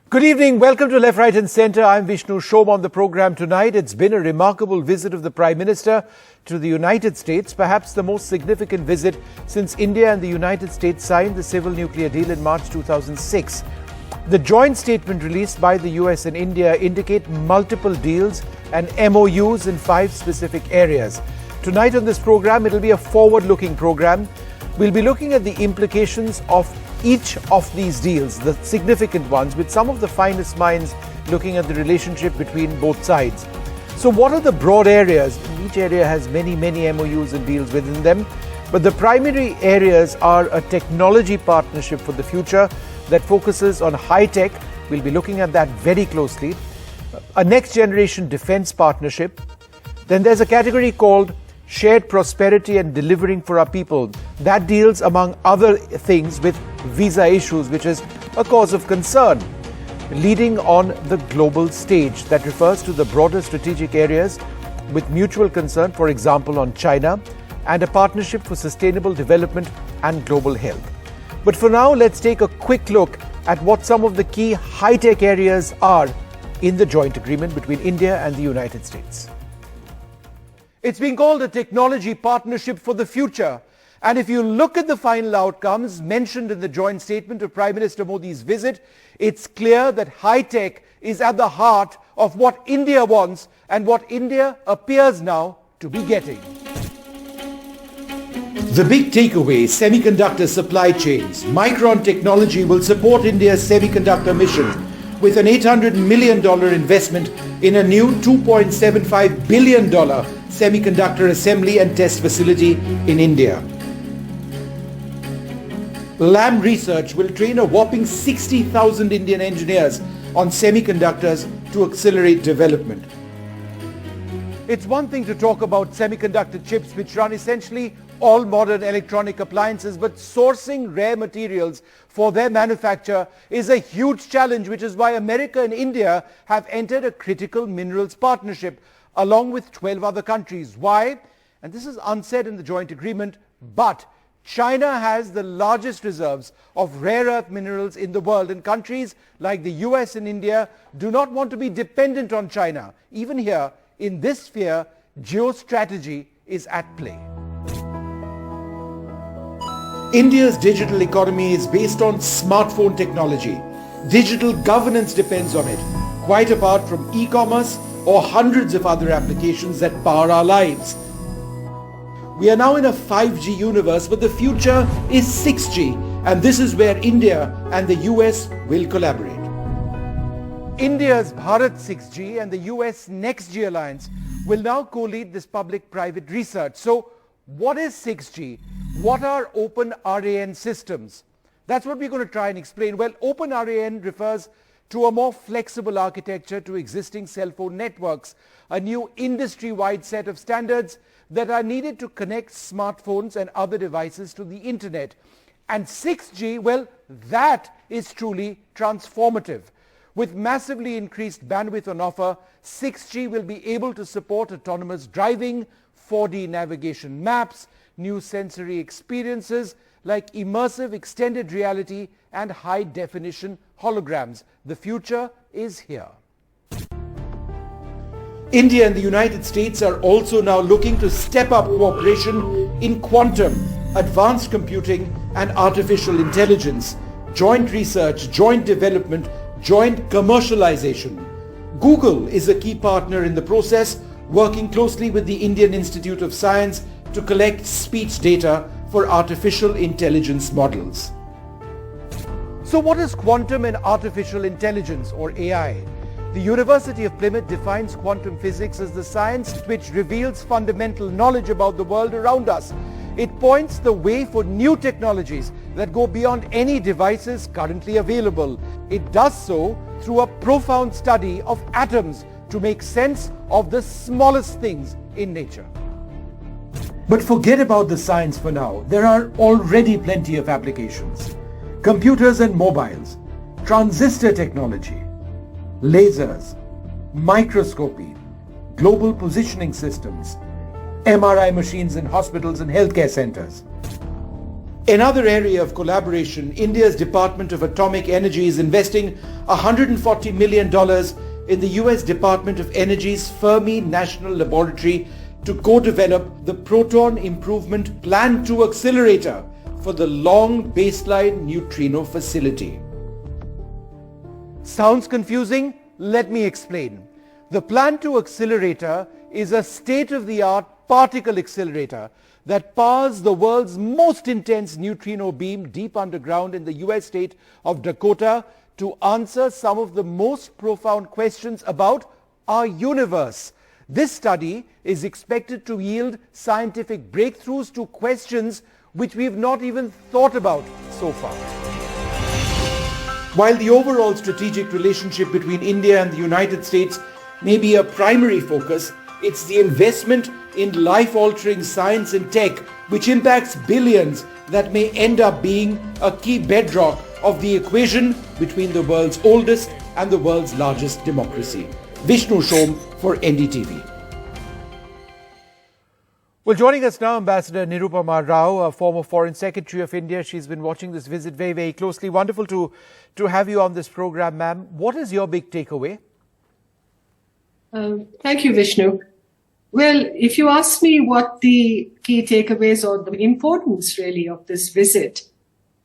Good evening. Welcome to Left, Right and Centre. I'm Vishnu Shom on the programme tonight. It's been a remarkable visit of the Prime Minister to the United States, perhaps the most significant visit since India and the United States signed the civil nuclear deal in March 2006. The joint statement released by the US and India indicate multiple deals and MOUs in 5 specific areas. Tonight on this programme, it'll be a forward-looking programme. We'll be looking at the implications of each of these deals, the significant ones, with some of the finest minds looking at the relationship between both sides. So what are the broad areas? Each area has many MOUs and deals within them, but the primary areas are a technology partnership for the future that focuses on high-tech. We'll be looking at that very closely. A next-generation defense partnership. Then there's a category called shared prosperity and delivering for our people. That deals, among other things, with visa issues, which is a cause of concern. Leading on the global stage, that refers to the broader strategic areas with mutual concern, for example, on China, and a partnership for sustainable development and global health. But for now, let's take a quick look at what some of the key high-tech areas are in the joint agreement between India and the United States. It's been called a technology partnership for the future. And if you look at the final outcomes mentioned in the joint statement of Prime Minister Modi's visit, it's clear that high-tech is at the heart of what India wants and what India appears now to be getting. The big takeaway, semiconductor supply chains. Micron technology will support India's semiconductor mission with an $800 million investment in a new $2.75 billion semiconductor assembly and test facility in India. Lam Research will train a whopping 60,000 Indian engineers on semiconductors to accelerate development. It's one thing to talk about semiconductor chips which run essentially all modern electronic appliances, but sourcing rare materials for their manufacture is a huge challenge, which is why America and India have entered a critical minerals partnership along with 12 other countries. Why? And this is unsaid in the joint agreement, but China has the largest reserves of rare earth minerals in the world, and countries like the US and India do not want to be dependent on China. Even here, in this sphere, geostrategy is at play. India's digital economy is based on smartphone technology. Digital governance depends on it, quite apart from e-commerce or hundreds of other applications that power our lives. We are now in a 5G universe, but the future is 6G, and this is where India and the US will collaborate. India's Bharat 6G and the US NextG alliance will now co-lead this public-private research. So what is 6G? What are Open RAN systems? That's what we're going to try and explain. Well, Open RAN refers to a more flexible architecture to existing cell phone networks, a new industry-wide set of standards that are needed to connect smartphones and other devices to the internet. And 6G, well, that is truly transformative. With massively increased bandwidth on offer, 6G will be able to support autonomous driving, 4D navigation maps, new sensory experiences like immersive extended reality and high-definition holograms. The future is here. India and the United States are also now looking to step up cooperation in quantum, advanced computing and artificial intelligence, joint research, joint development, joint commercialization. Google is a key partner in the process, working closely with the Indian Institute of Science to collect speech data for artificial intelligence models. So what is quantum and artificial intelligence, or AI? The University of Plymouth defines quantum physics as the science which reveals fundamental knowledge about the world around us. It points the way for new technologies that go beyond any devices currently available. It does so through a profound study of atoms to make sense of the smallest things in nature. But forget about the science for now. There are already plenty of applications. Computers and mobiles, transistor technology, lasers, microscopy, global positioning systems, MRI machines in hospitals and healthcare centers. Another area of collaboration, India's Department of Atomic Energy is investing $140 million in the US Department of Energy's Fermi National Laboratory to co-develop the Proton Improvement Plan 2 Accelerator for the Long Baseline Neutrino Facility. Sounds confusing? Let me explain. The Plan 2 Accelerator is a state-of-the-art particle accelerator that powers the world's most intense neutrino beam deep underground in the US state of Dakota to answer some of the most profound questions about our universe. This study is expected to yield scientific breakthroughs to questions which we've not even thought about so far. While the overall strategic relationship between India and the United States may be a primary focus, it's the investment in life-altering science and tech which impacts billions that may end up being a key bedrock of the equation between the world's oldest and the world's largest democracy. Vishnu Shom for NDTV. Well, joining us now, Ambassador Nirupama Rao, a former Foreign Secretary of India. She's been watching this visit very, very closely. Wonderful to have you on this program, ma'am. What is your big takeaway? Thank you, Vishnu. Well, if you ask me what the key takeaways or the importance really of this visit,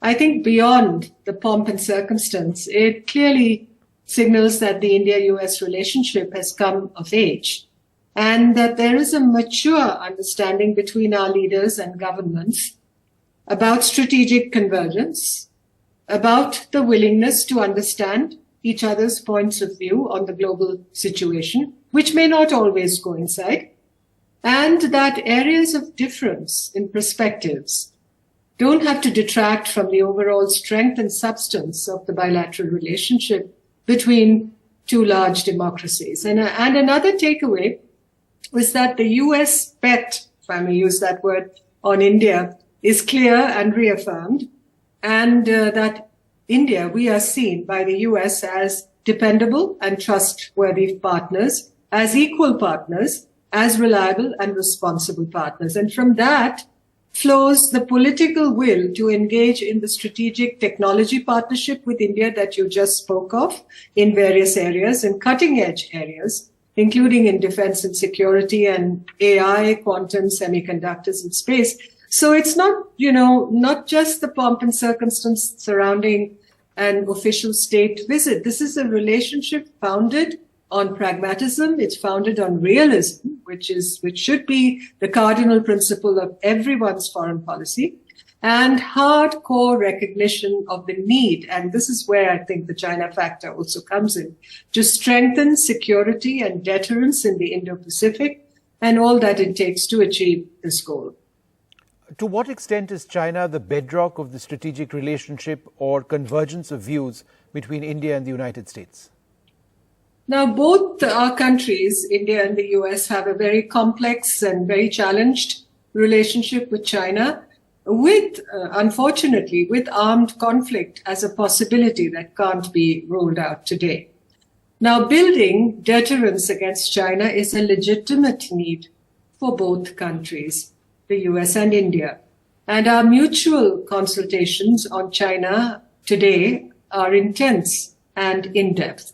I think beyond the pomp and circumstance, it clearly signals that the India-US relationship has come of age and that there is a mature understanding between our leaders and governments about strategic convergence, about the willingness to understand each other's points of view on the global situation, which may not always coincide, and that areas of difference in perspectives don't have to detract from the overall strength and substance of the bilateral relationship between two large democracies. And another takeaway was that the US bet, if I may use that word, on India is clear and reaffirmed, and that India, we are seen by the US as dependable and trustworthy partners, as equal partners, as reliable and responsible partners. And from that flows the political will to engage in the strategic technology partnership with India that you just spoke of in various areas and cutting edge areas, including in defense and security and AI, quantum, semiconductors and space. So it's not, not just the pomp and circumstance surrounding an official state visit. This is a relationship founded on pragmatism. It's founded on realism, which should be the cardinal principle of everyone's foreign policy, and hardcore recognition of the need. And this is where I think the China factor also comes in, to strengthen security and deterrence in the Indo-Pacific and all that it takes to achieve this goal. To what extent is China the bedrock of the strategic relationship or convergence of views between India and the United States? Now, both our countries, India and the US, have a very complex and very challenged relationship with China, unfortunately, with armed conflict as a possibility that can't be ruled out today. Now, building deterrence against China is a legitimate need for both countries, the US and India. And our mutual consultations on China today are intense and in-depth.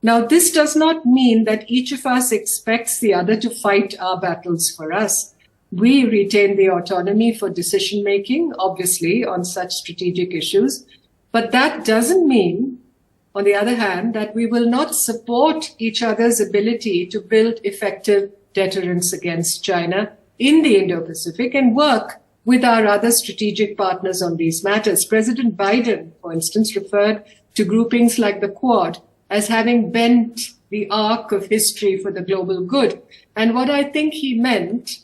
Now, this does not mean that each of us expects the other to fight our battles for us. We retain the autonomy for decision-making, obviously, on such strategic issues. But that doesn't mean, on the other hand, that we will not support each other's ability to build effective deterrence against China in the Indo-Pacific and work with our other strategic partners on these matters. President Biden, for instance, referred to groupings like the Quad as having bent the arc of history for the global good. And what I think he meant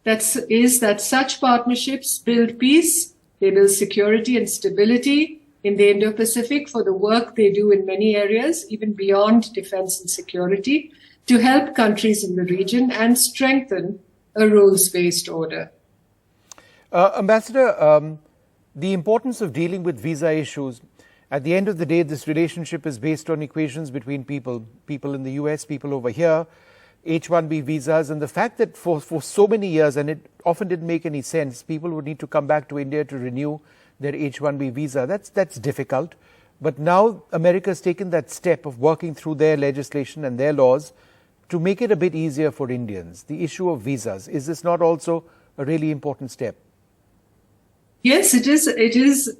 is that such partnerships build peace, they build security and stability in the Indo-Pacific for the work they do in many areas, even beyond defense and security, to help countries in the region and strengthen a rules-based order. Ambassador, the importance of dealing with visa issues. At the end of the day, this relationship is based on equations between people in the US, people over here, H-1B visas, and the fact that for so many years, and it often didn't make any sense, people would need to come back to India to renew their H-1B visa. That's difficult. But now America's taken that step of working through their legislation and their laws to make it a bit easier for Indians. The issue of visas, is this not also a really important step? Yes, it is. It is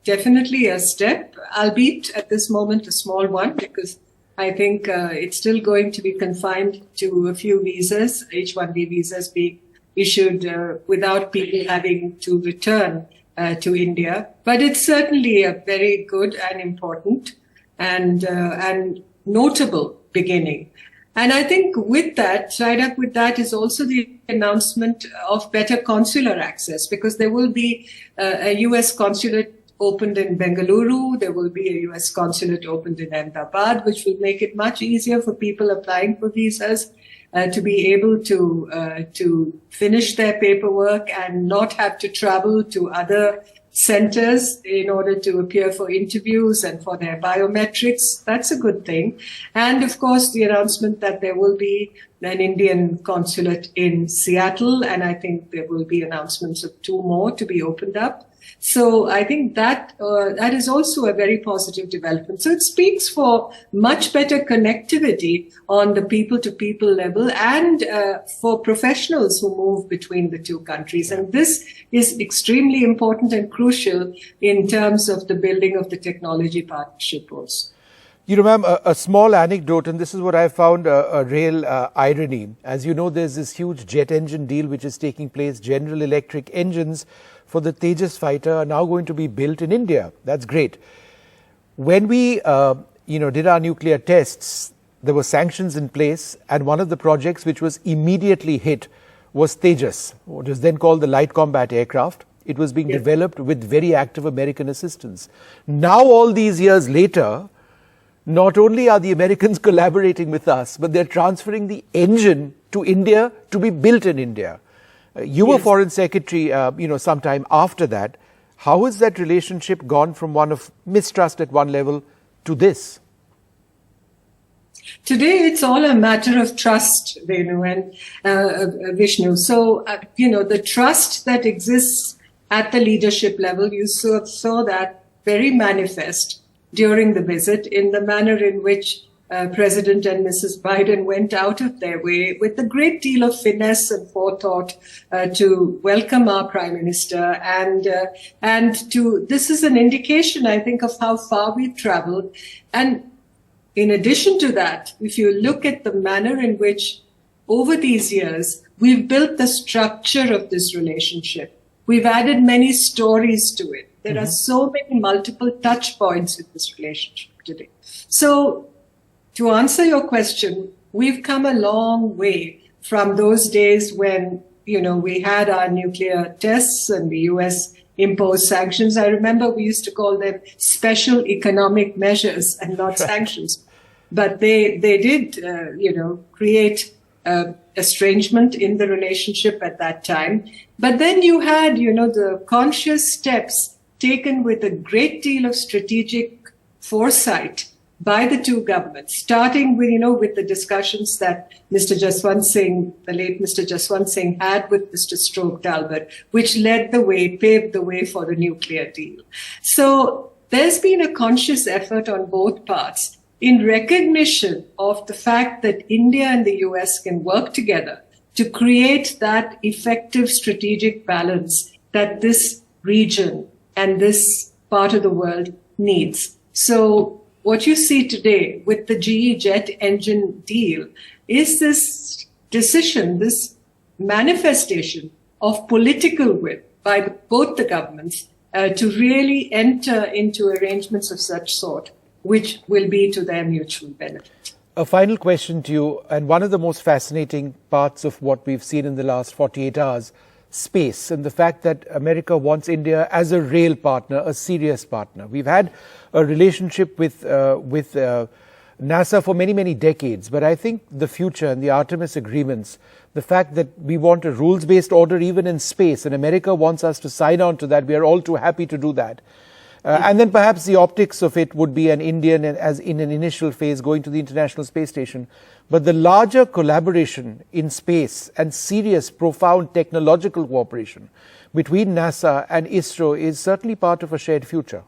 definitely a step, albeit at this moment a small one, because I think it's still going to be confined to a few visas, H-1B visas being issued without people having to return to India. But it's certainly a very good and important and notable beginning. And I think with that, tied up with that is also the announcement of better consular access, because there will be a US consulate opened in Bengaluru. There will be a US consulate opened in Ahmedabad, which will make it much easier for people applying for visas to be able to finish their paperwork and not have to travel to other centers in order to appear for interviews and for their biometrics. That's a good thing. And of course, the announcement that there will be an Indian consulate in Seattle, and I think there will be announcements of 2 more to be opened up. So I think that that is also a very positive development. So it speaks for much better connectivity on the people-to-people level and for professionals who move between the two countries. And this is extremely important and crucial in terms of the building of the technology partnership also. You know, ma'am, a small anecdote, and this is what I found a real irony. As you know, there's this huge jet engine deal which is taking place. General Electric engines for the Tejas fighter are now going to be built in India. That's great. When we, did our nuclear tests, there were sanctions in place, and one of the projects which was immediately hit was Tejas, what is then called the light combat aircraft. It was being developed with very active American assistance. Now, all these years later, not only are the Americans collaborating with us, but they're transferring the engine to India to be built in India. You were Foreign Secretary, sometime after that. How has that relationship gone from one of mistrust at one level to this? Today, it's all a matter of trust, Venu and Vishnu. So, the trust that exists at the leadership level, you saw that very manifest during the visit in the manner in which President and Mrs. Biden went out of their way with a great deal of finesse and forethought to welcome our Prime Minister. And this is an indication, I think, of how far we've traveled. And in addition to that, if you look at the manner in which over these years, we've built the structure of this relationship, we've added many stories to it. There are so many multiple touch points in this relationship today. So to answer your question, we've come a long way from those days when, we had our nuclear tests and the US imposed sanctions. I remember we used to call them special economic measures and not sanctions. But they did, create estrangement in the relationship at that time. But then you had, the conscious steps taken with a great deal of strategic foresight by the two governments, starting with, with the discussions that Mr. Jaswant Singh, the late Mr. Jaswant Singh had with Mr. Stroke Talbot, which paved the way for the nuclear deal. So there's been a conscious effort on both parts in recognition of the fact that India and the US can work together to create that effective strategic balance that this region and this part of the world needs. So what you see today with the GE jet engine deal is this decision, this manifestation of political will by both the governments to really enter into arrangements of such sort, which will be to their mutual benefit. A final question to you, and one of the most fascinating parts of what we've seen in the last 48 hours, space, and the fact that America wants India as a real partner, a serious partner. We've had a relationship with NASA for many, many decades, but I think the future and the Artemis agreements, the fact that we want a rules-based order even in space, and America wants us to sign on to that, we are all too happy to do that. And then perhaps the optics of it would be an Indian, as in an initial phase, going to the International Space Station. But the larger collaboration in space and serious, profound technological cooperation between NASA and ISRO is certainly part of a shared future.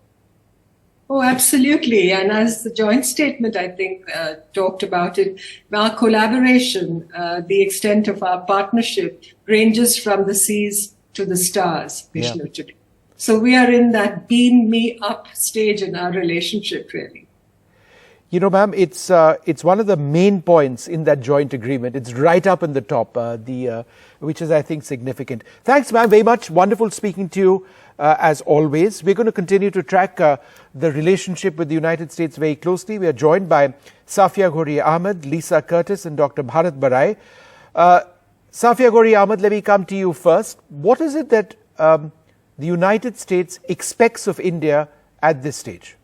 Oh, absolutely. And as the joint statement, I think, talked about it, our collaboration, the extent of our partnership ranges from the seas to the stars, Vishnu, today. So we are in that beam me up stage in our relationship, really. You know, ma'am, it's one of the main points in that joint agreement. It's right up in the top, which is, I think, significant. Thanks, ma'am, very much. Wonderful speaking to you, as always. We're going to continue to track the relationship with the United States very closely. We are joined by Safia Ghori Ahmed, Lisa Curtis, and Dr. Bharat Barai. Safia Ghori Ahmed, let me come to you first. What is it that the United States expects of India at this stage?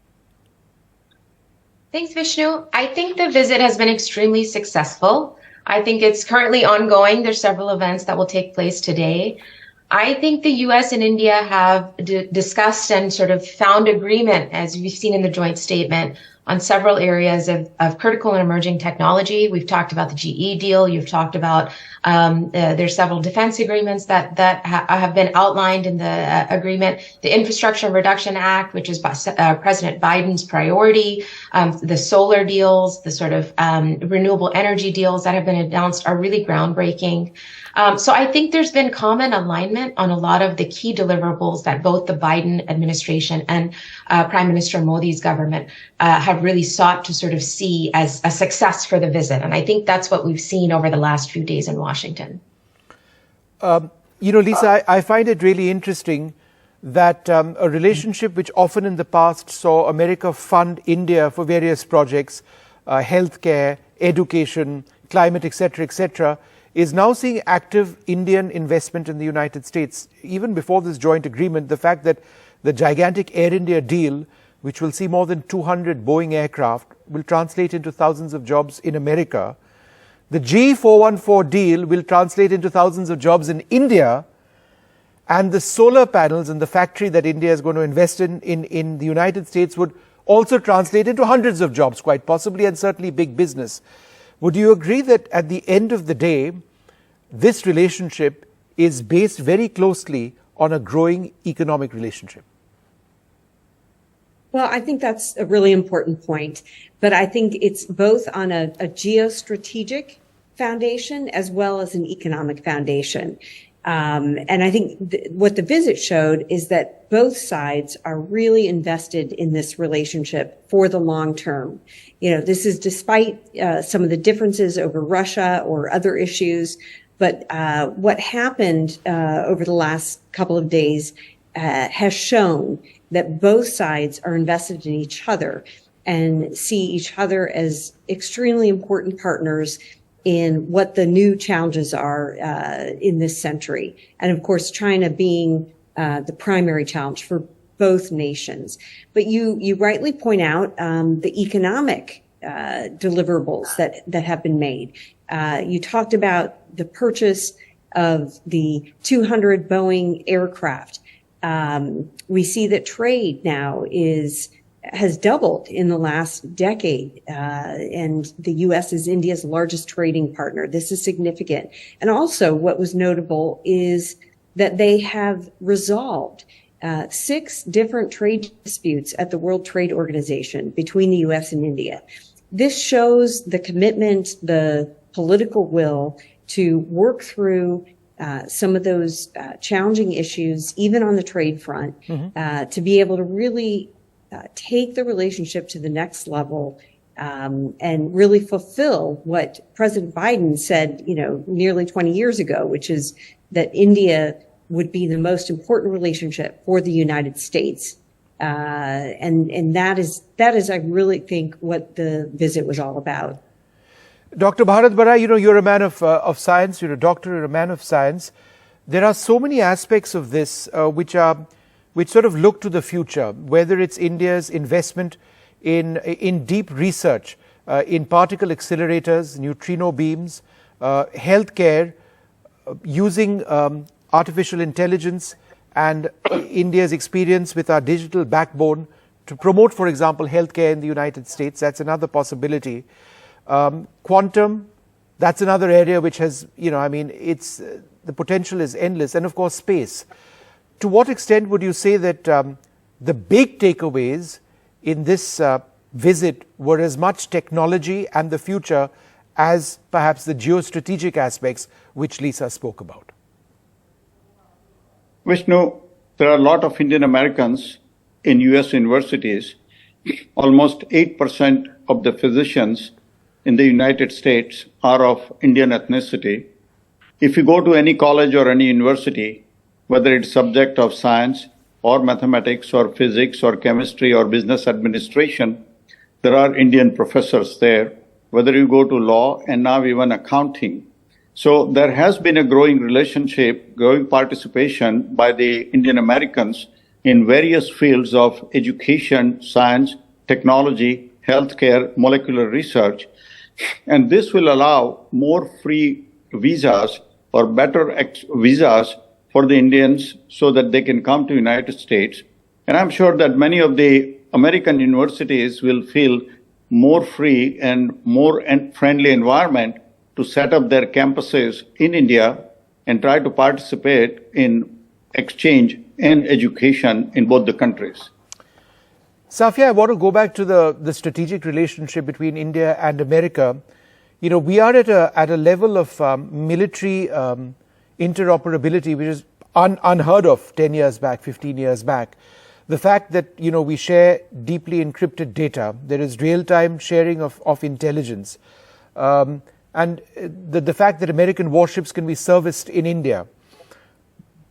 Thanks, Vishnu. I think the visit has been extremely successful. I think it's currently ongoing. There's several events that will take place today. I think the U.S. and India have discussed and sort of found agreement, as we've seen in the joint statement, on several areas of critical and emerging technology. We've talked about the GE deal. You've talked about there's several defense agreements that have been outlined in the agreement. The Infrastructure Reduction Act, which is President Biden's priority. The solar deals, the sort of renewable energy deals that have been announced are really groundbreaking. So I think there's been common alignment on a lot of the key deliverables that both the Biden administration and Prime Minister Modi's government have really sought to sort of see as a success for the visit. And I think that's what we've seen over the last few days in Washington. You know, Lisa, I find it really interesting that a relationship which often in the past saw America fund India for various projects, healthcare, education, climate, etc., is now seeing active Indian investment in the United States. Even before this joint agreement, the fact that the gigantic Air India deal, which will see more than 200 Boeing aircraft, will translate into thousands of jobs in America. The G414 deal will translate into thousands of jobs in India. And the solar panels and the factory that India is going to invest in the United States would also translate into hundreds of jobs, quite possibly, and certainly big business. Would you agree that at the end of the day, this relationship is based very closely on a growing economic relationship? Well, I think that's a really important point, but I think it's both on a geostrategic foundation as well as an economic foundation. And I think what the visit showed is that both sides are really invested in this relationship for the long term. You know, this is despite some of the differences over Russia or other issues. But what happened over the last couple of days has shown that both sides are invested in each other and see each other as extremely important partners in what the new challenges are in this century. And of course, China being the primary challenge for both nations. But you rightly point out the economic deliverables that have been made. You talked about the purchase of the 200 Boeing aircraft. We see that trade now has doubled in the last decade, and the U.S. is India's largest trading partner. This is significant. And also what was notable is that they have resolved 6 different trade disputes at the World Trade Organization between the U.S. and India. This shows the commitment, the political will to work through some of those challenging issues, even on the trade front, to be able to really take the relationship to the next level and really fulfill what President Biden said, nearly 20 years ago, which is that India would be the most important relationship for the United States. And that is, I really think, what the visit was all about. Dr. Bharat Barai, you're a man of science, you're a doctor, you're a man of science. There are so many aspects of this which sort of look to the future, whether it's India's investment in deep research, in particle accelerators, neutrino beams, healthcare, using artificial intelligence and India's experience with our digital backbone to promote, for example, healthcare in the United States. That's another possibility. Quantum, that's another area which has, it's the potential is endless. And of course, space. To what extent would you say that the big takeaways in this visit were as much technology and the future as perhaps the geostrategic aspects which Lisa spoke about? Vishnu, there are a lot of Indian Americans in US universities. Almost 8% of the physicians in the United States are of Indian ethnicity. If you go to any college or any university, whether it's subject of science or mathematics or physics or chemistry or business administration, there are Indian professors there, whether you go to law and now even accounting. So there has been a growing relationship, growing participation by the Indian Americans in various fields of education, science, technology, healthcare, molecular research. And this will allow more free visas or better visas for the Indians so that they can come to the United States. And I'm sure that many of the American universities will feel more free and more friendly environment to set up their campuses in India and try to participate in exchange and education in both the countries. Safia, I want to go back to the strategic relationship between India and America. We are at a level of military interoperability which is unheard of 10 years back, 15 years back. The fact that, we share deeply encrypted data, there is real-time sharing of intelligence, and the fact that American warships can be serviced in India.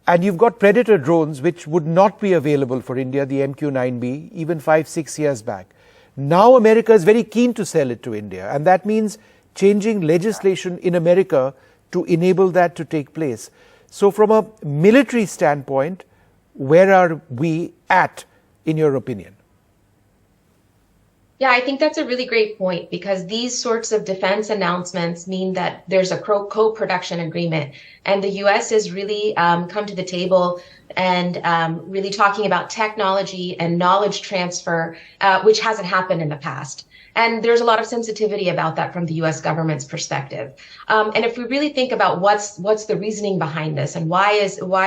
And you've got Predator drones, which would not be available for India, the MQ-9B, even 5-6 years back. Now America is very keen to sell it to India, and that means changing legislation in America to enable that to take place. So from a military standpoint, where are we at, in your opinion? Yeah, I think that's a really great point, because these sorts of defense announcements mean that there's a co-production agreement, and the U.S. has really come to the table and really talking about technology and knowledge transfer, which hasn't happened in the past. And there's a lot of sensitivity about that from the U.S. government's perspective. And if we really think about what's the reasoning behind this, and why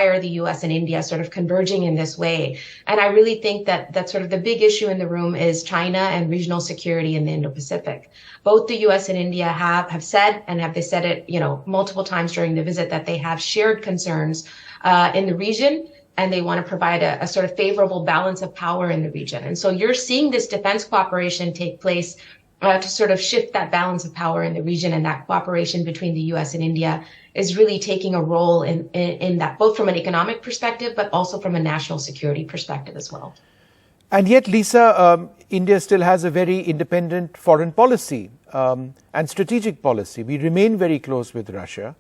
are the U.S. and India sort of converging in this way? And I really think that sort of the big issue in the room is China and regional security in the Indo-Pacific. Both the U.S. and India have said, and they said it, multiple times during the visit, that they have shared concerns in the region, and they want to provide a sort of favorable balance of power in the region. And so you're seeing this defense cooperation take place to sort of shift that balance of power in the region, and that cooperation between the U.S. and India is really taking a role in that, both from an economic perspective, but also from a national security perspective as well. And yet, Lisa, India still has a very independent foreign policy and strategic policy. We remain very close with Russia.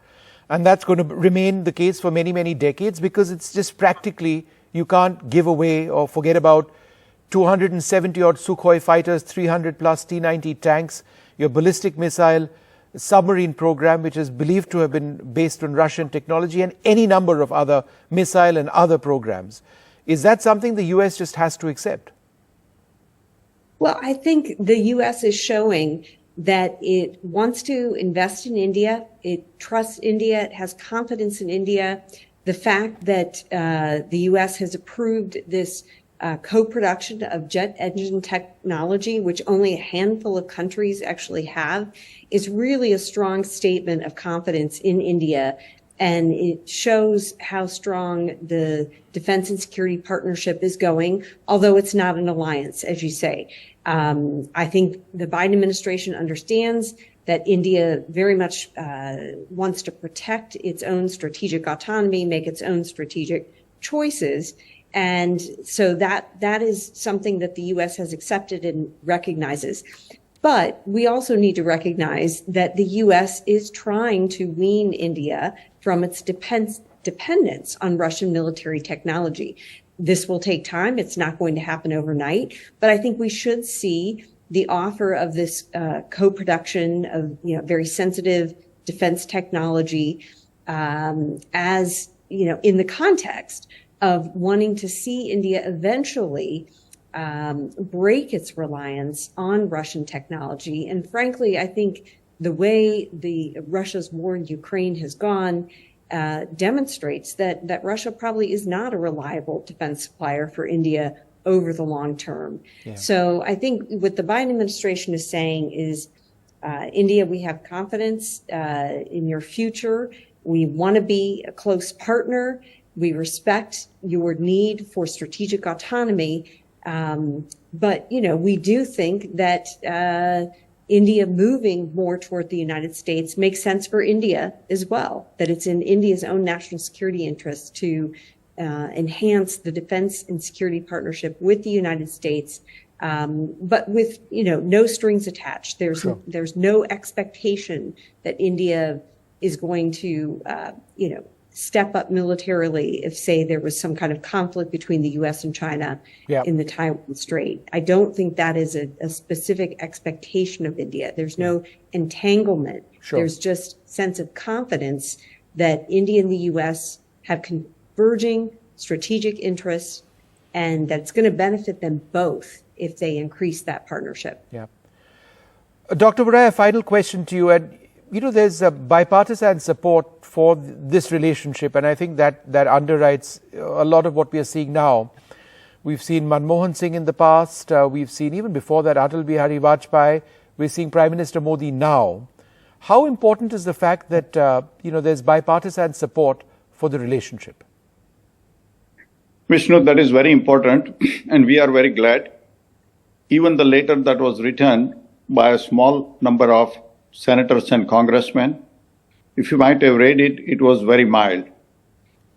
And that's going to remain the case for many, many decades, because it's just practically, you can't give away or forget about 270 odd Sukhoi fighters, 300 plus T-90 tanks, your ballistic missile submarine program, which is believed to have been based on Russian technology, and any number of other missile and other programs. Is that something the US just has to accept? Well, I think the US is showing that it wants to invest in India, it trusts India, it has confidence in India. The fact that the U.S. has approved this co-production of jet engine technology, which only a handful of countries actually have, is really a strong statement of confidence in India. And it shows how strong the defense and security partnership is going, although it's not an alliance, as you say. I think the Biden administration understands that India very much wants to protect its own strategic autonomy, make its own strategic choices. And so that is something that the U.S. has accepted and recognizes. But we also need to recognize that the U.S. is trying to wean India from its dependence on Russian military technology. This will take time. It's not going to happen overnight. But I think we should see the offer of this co-production of very sensitive defense technology as in the context of wanting to see India eventually break its reliance on Russian technology. And frankly, I think the way Russia's war in Ukraine has gone demonstrates that Russia probably is not a reliable defense supplier for India over the long term. Yeah. So I think what the Biden administration is saying is, India, we have confidence in your future. We want to be a close partner. We respect your need for strategic autonomy. But, we do think that India moving more toward the United States makes sense for India as well, that it's in India's own national security interest to enhance the defense and security partnership with the United States, but with, no strings attached. There's no expectation that India is going to, step up militarily if, say, there was some kind of conflict between the U.S. and China in the Taiwan Strait. I don't think that is a specific expectation of India. There's no entanglement. There's just sense of confidence that India and the U.S. have converging strategic interests and that's going to benefit them both if they increase that partnership. Yeah. Dr. Barai, a final question to you. And, there's a bipartisan support for this relationship, and I think that underwrites a lot of what we are seeing now. We've seen Manmohan Singh in the past. We've seen even before that Atal Bihari Vajpayee. We're seeing Prime Minister Modi now. How important is the fact that, there's bipartisan support for the relationship? Vishnu, that is very important, and we are very glad. Even the letter that was written by a small number of senators and congressmen, if you might have read it, it was very mild.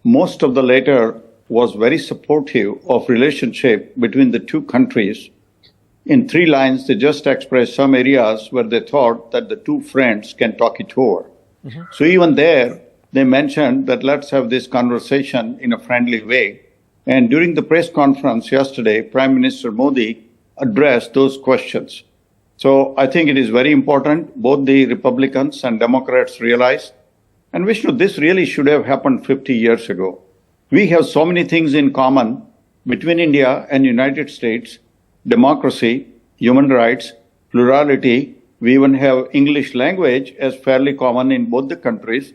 Most of the letter was very supportive of relationship between the two countries. In 3 lines, they just expressed some areas where they thought that the two friends can talk it over. Mm-hmm. So even there, they mentioned that let's have this conversation in a friendly way. And during the press conference yesterday, Prime Minister Modi addressed those questions. So I think it is very important, both the Republicans and Democrats realize. And Vishnu, this really should have happened 50 years ago. We have so many things in common between India and United States: democracy, human rights, plurality. We even have English language as fairly common in both the countries.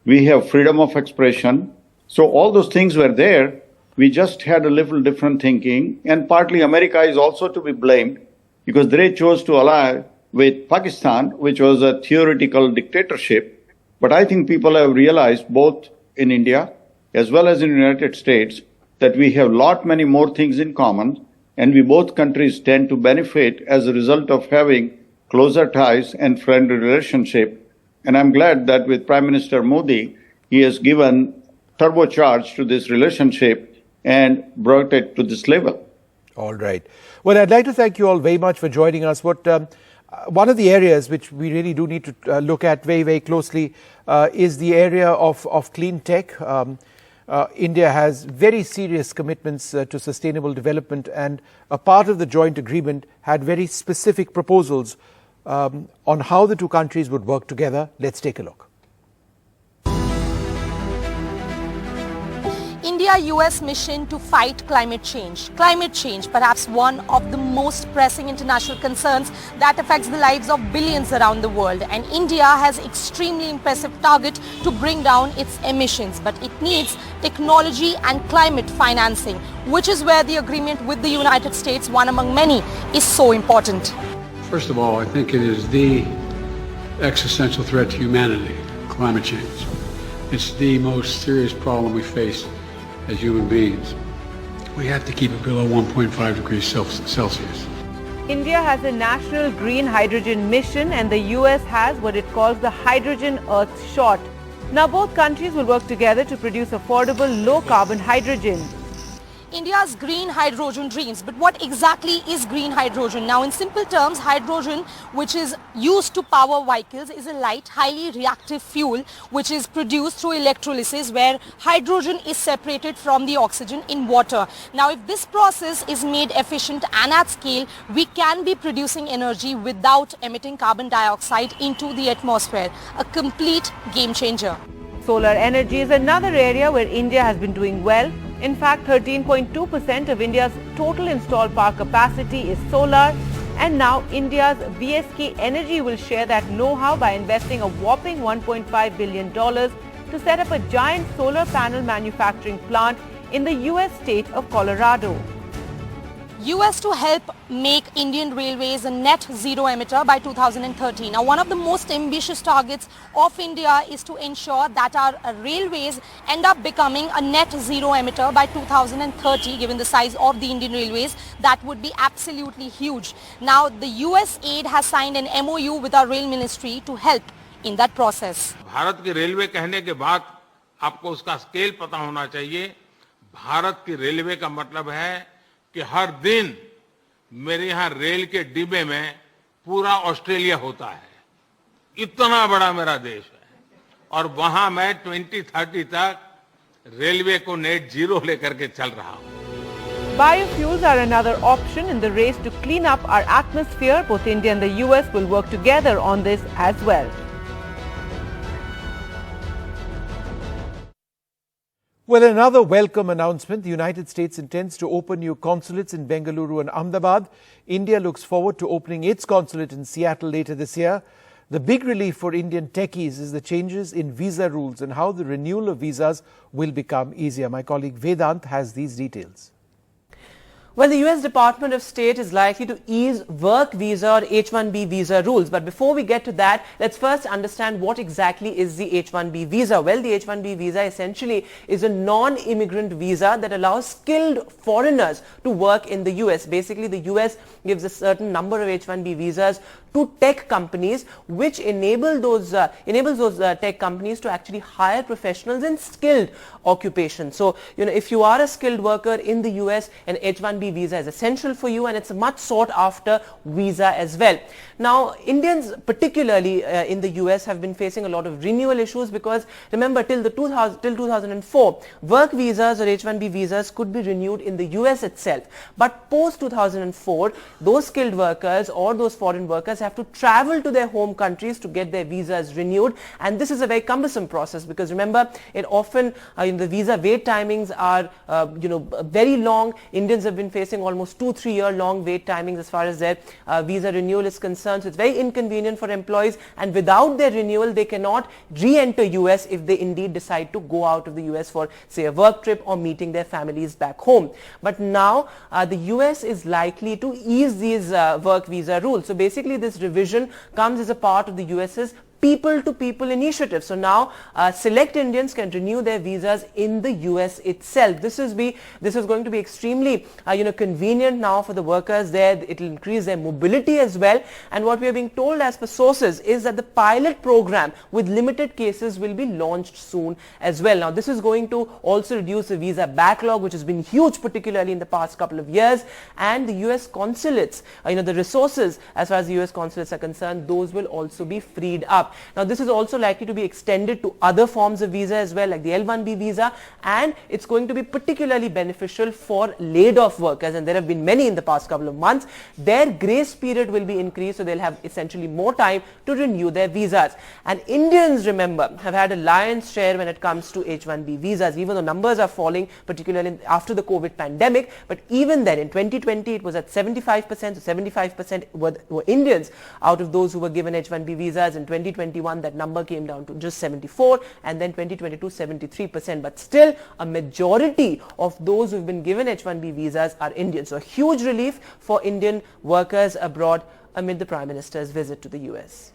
We have freedom of expression. So all those things were there. We just had a little different thinking, and partly America is also to be blamed because they chose to ally with Pakistan, which was a theoretical dictatorship. But I think people have realized, both in India as well as in the United States, that we have many more things in common, and we both countries tend to benefit as a result of having closer ties and friendly relationship. And I'm glad that with Prime Minister Modi, he has given turbocharge to this relationship and brought it to this level. All right. Well, I'd like to thank you all very much for joining us. One of the areas which we really do need to look at very, very closely is the area of clean tech. India has very serious commitments to sustainable development, and a part of the joint agreement had very specific proposals on how the two countries would work together. Let's take a look. India-US mission to fight climate change. Climate change, perhaps one of the most pressing international concerns that affects the lives of billions around the world. And India has extremely impressive target to bring down its emissions. But it needs technology and climate financing, which is where the agreement with the United States, one among many, is so important. First of all, I think it is the existential threat to humanity, climate change. It's the most serious problem we face as human beings. We have to keep it below 1.5 degrees Celsius. India has a national green hydrogen mission, and the US has what it calls the Hydrogen Earth Shot. Now both countries will work together to produce affordable low-carbon hydrogen. India's green hydrogen dreams. But what exactly is green hydrogen? Now, in simple terms, hydrogen, which is used to power vehicles, is a light, highly reactive fuel which is produced through electrolysis, where hydrogen is separated from the oxygen in water. Now, if this process is made efficient and at scale, we can be producing energy without emitting carbon dioxide into the atmosphere. A complete game changer. Solar energy is another area where India has been doing well. In fact, 13.2% of India's total installed power capacity is solar, and now India's VSK Energy will share that know-how by investing a whopping $1.5 billion to set up a giant solar panel manufacturing plant in the US state of Colorado. US to help make Indian Railways a net zero emitter by 2030. Now, one of the most ambitious targets of India is to ensure that our railways end up becoming a net zero emitter by 2030. Given the size of the Indian Railways, that would be absolutely huge. Now, the US aid has signed an MOU with our rail ministry to help in that process. Bharat की railway कहने के बाद आपको उसका scale पता होना चाहिए. भारत की रेलवे का मतलब है कि हर दिन मेरे यहाँ रेल के डिब्बे में पूरा ऑस्ट्रेलिया होता है. इतना बड़ा मेरा देश है और वहां मैं 2030 तक रेलवे को नेट जीरो लेकर के चल रहा हूं. Biofuels are another option in the race to clean up our atmosphere. Both India and the US will work together on this as well. Well, another welcome announcement. The United States intends to open new consulates in Bengaluru and Ahmedabad. India looks forward to opening its consulate in Seattle later this year. The big relief for Indian techies is the changes in visa rules and how the renewal of visas will become easier. My colleague Vedant has these details. Well, the US Department of State is likely to ease work visa or H-1B visa rules. But before we get to that, let's first understand what exactly is the H-1B visa. Well, the H-1B visa essentially is a non-immigrant visa that allows skilled foreigners to work in the US. Basically, the US gives a certain number of H-1B visas to tech companies, which enables those tech companies to actually hire professionals in skilled occupations. So, if you are a skilled worker in the US, an H-1B visa is essential for you, and it's a much sought after visa as well. Now, Indians, particularly in the US, have been facing a lot of renewal issues because, remember, till 2004, work visas or H-1B visas could be renewed in the US itself. But post 2004, those skilled workers or those foreign workers have to travel to their home countries to get their visas renewed, and this is a very cumbersome process because, remember, it often the visa wait timings are very long. Indians have been facing almost 2-3 year long wait timings as far as their visa renewal is concerned. So it's very inconvenient for employees, and without their renewal they cannot re-enter US if they indeed decide to go out of the US for, say, a work trip or meeting their families back home. But now the US is likely to ease these work visa rules. So basically this revision comes as a part of the US's people-to-people initiative. So now select Indians can renew their visas in the US itself. This is going to be extremely convenient now for the workers there. It will increase their mobility as well. And what we are being told as per sources is that the pilot program with limited cases will be launched soon as well. Now this is going to also reduce the visa backlog, which has been huge, particularly in the past couple of years. And the US consulates, the resources as far as the US consulates are concerned, those will also be freed up. Now this is also likely to be extended to other forms of visa as well, like the L1B visa, and it's going to be particularly beneficial for laid off workers, and there have been many in the past couple of months. Their grace period will be increased, so they'll have essentially more time to renew their visas. And Indians, remember, have had a lion's share when it comes to H-1B visas, even though numbers are falling, particularly after the COVID pandemic. But even then, in 2020, it was at 75%, so 75% were Indians out of those who were given H-1B visas. In 2021, that number came down to just 74, and then 2022, 73%. But still, a majority of those who've been given H-1B visas are Indians. So a huge relief for Indian workers abroad amid the Prime Minister's visit to the US.